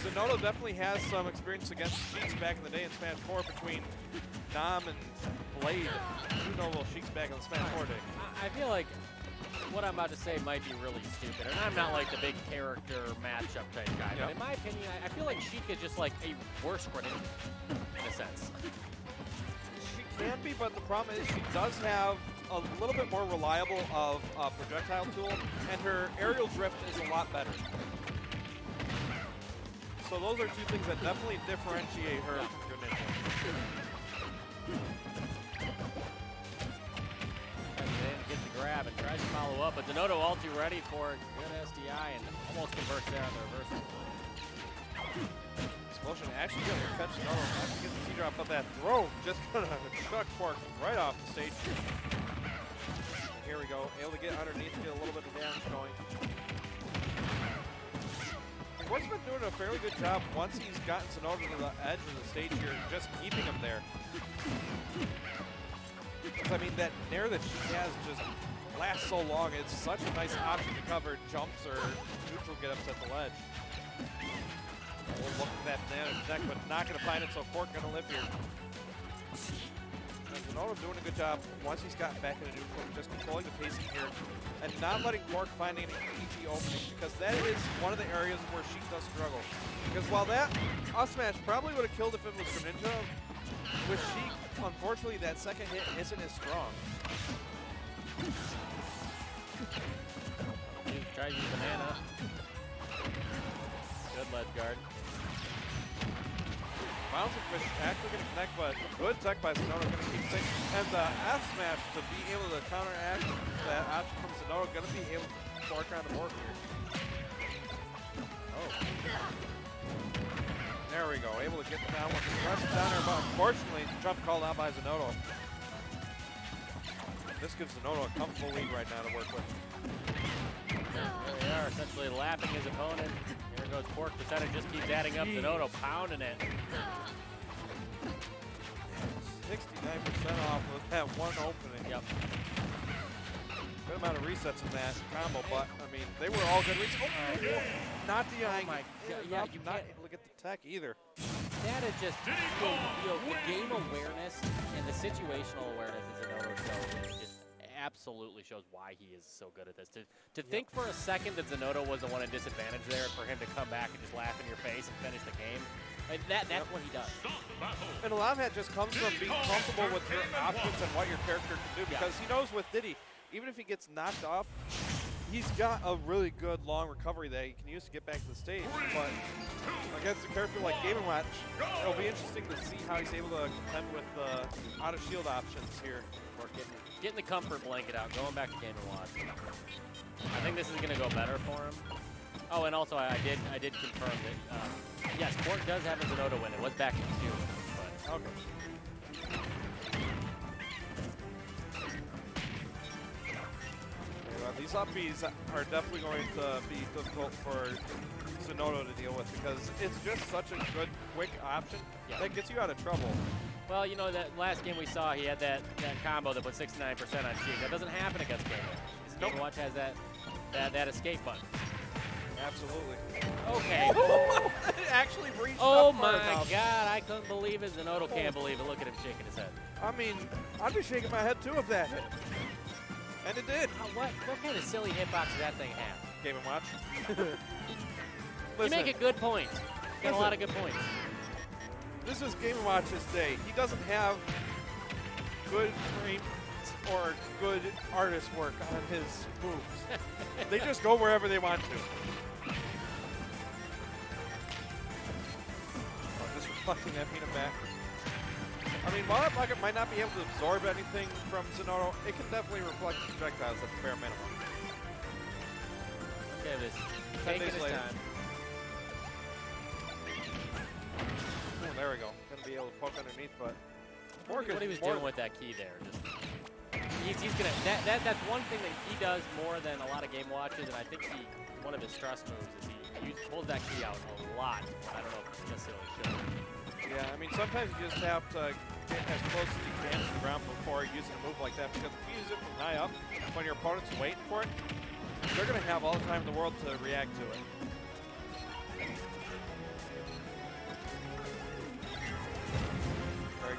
Zinoto definitely has some experience against Sheiks back in the day in Smash 4 between Nam and Blade. You know little Sheiks back in the Smash 4 day. I feel like what I'm about to say might be really stupid, and I'm not like the big character matchup type guy, but in my opinion, I feel like Sheik is just like a worse Greninja, in a sense. She can be, but the problem is she does have a little bit more reliable of a projectile tool, and her aerial drift is a lot better. So those are two things that definitely differentiate her from Greninja. Gets the grab and tries to follow up, but Zinoto all too ready for a good SDI and almost converts there on the reversal. Explosion actually going to catch Zinoto. Actually gets the C-drop, but that throw just going to chuck Quark right off the stage. Here we go, able to get underneath, get a little bit of damage going. Quark's been doing a fairly good job once he's gotten Zinoto to the edge of the stage here, just keeping him there. I mean, that nair that she has just lasts so long. It's such a nice option to cover jumps or neutral get-ups at the ledge. We'll look at that damage deck, but not going to find it, so Quark going to live here. Zinoto doing a good job once he's gotten back into neutral, just controlling the pacing here and not letting Quark find any easy openings, because that is one of the areas where she does struggle. Because while that up smash probably would have killed if it was Greninja, with Sheik, unfortunately, that second hit isn't as strong. Try to use banana. Good ledge guard. Bouncing fish actually going to connect, but good tech by Zinoto, going to keep safe. And the F smash to be able to counteract that option from Zinoto, going to be able to work on the board here. Oh. There we go, able to get down with the press down there, but unfortunately, jump called out by Zinoto. This gives Zinoto a comfortable lead right now to work with. There we are, essentially lapping his opponent. Here goes Quark, percentage just keeps adding up. Zinoto pounding it. 69% off with that one opening. Yep. Good amount of resets in that combo, but I mean, they were all good resets. Oh, not the Oh my God. Yeah, you not can't able to get the tech either. That is just, the game awareness and the situational awareness that Zinoto shows just absolutely shows why he is so good at this. To think for a second that Zinoto was the one at disadvantage there, for him to come back and just laugh in your face and finish the game, and that's what he does. And a lot of that just comes from being comfortable with your options and what your character can do, because he knows with Diddy, even if he gets knocked off, he's got a really good long recovery that he can use to get back to the stage. But against a character like Game & Watch, it'll be interesting to see how he's able to contend with the out-of-shield options here. Or getting the comfort blanket out, going back to Game & Watch. I think this is going to go better for him. Oh, and also I did confirm that, yes, Quark does have a Zinoto win. It was back in 2. But okay. These up Bs are definitely going to be difficult for Zinoto to deal with, because it's just such a good, quick option that gets you out of trouble. Well, you know, that last game we saw, he had that combo that put 69% on Sheik. That doesn't happen against Game & Watch. Game & Watch has that escape button. Absolutely. Okay. It actually reached Oh my God, I couldn't believe it. Zinoto can't believe it. Look at him shaking his head. I mean, I'd be shaking my head too if that hit. And it did. What kind of silly hitbox does that thing have? Game & Watch. You make a good point. You got a lot of good points. This is Game & Watch's day. He doesn't have good frame or good artist work on his moves. They just go wherever they want to. Oh, just reflecting that peanut back. I mean, while that bucket might not be able to absorb anything from Zinoto, it can definitely reflect projectiles at the bare minimum. Okay, this taking his time. Oh, there we go. Gonna be able to poke underneath, but what he was doing with that key there. Just he's gonna that's one thing that he does more than a lot of Game Watches, and I think one of his stress moves is he pulls that key out a lot. I don't know if he necessarily should. Yeah, I mean, sometimes you just have to get as close as you can to the ground before using a move like that, because if you use it from high up, when your opponent's waiting for it, they're going to have all the time in the world to react to it.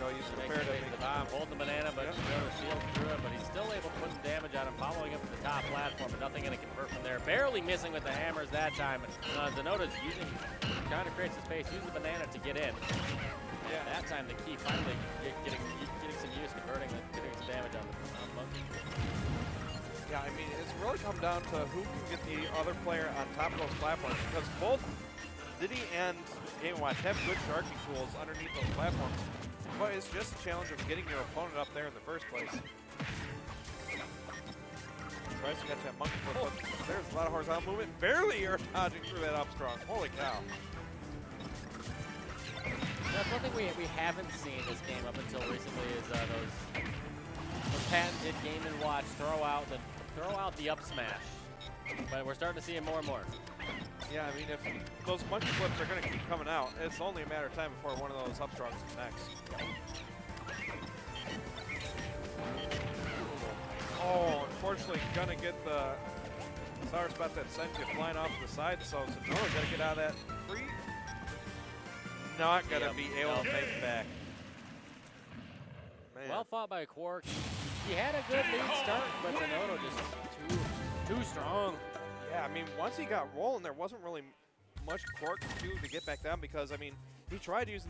go. Use the Makes fair his to way to make the bomb, holding the banana, but Yep. Zinoto shields through it, but he's still able to put some damage on him, following up at the top platform, but nothing going to convert from there. Barely missing with the hammers that time. Zinoto's trying to create some space, use the banana to get in. Yeah. And that time the key finally getting some use, getting some damage on the monkey. Yeah, I mean, it's really come down to who can get the other player on top of those platforms, because both Diddy and Game Watch have good sharking tools underneath those platforms, but it's just a challenge of getting your opponent up there in the first place. Tries to catch that monkey foot, but there's a lot of horizontal movement. Barely air dodging through that up strong. Holy cow. That's one thing we haven't seen this game up until recently is those patented Game & Watch throw out the up smash. But we're starting to see it more and more. Yeah, I mean, if those monkey flips are going to keep coming out, it's only a matter of time before one of those up strongs connects. Oh, unfortunately, going to get the sour spot that sent you flying off to the side, so Zinoto got to get out of that free. Not going to be able to make it back. Man. Well fought by Quark. He had a good lead start, but Zinoto just too strong. Yeah, I mean, once he got rolling, there wasn't really much Quark could do to get back down because, I mean, he tried using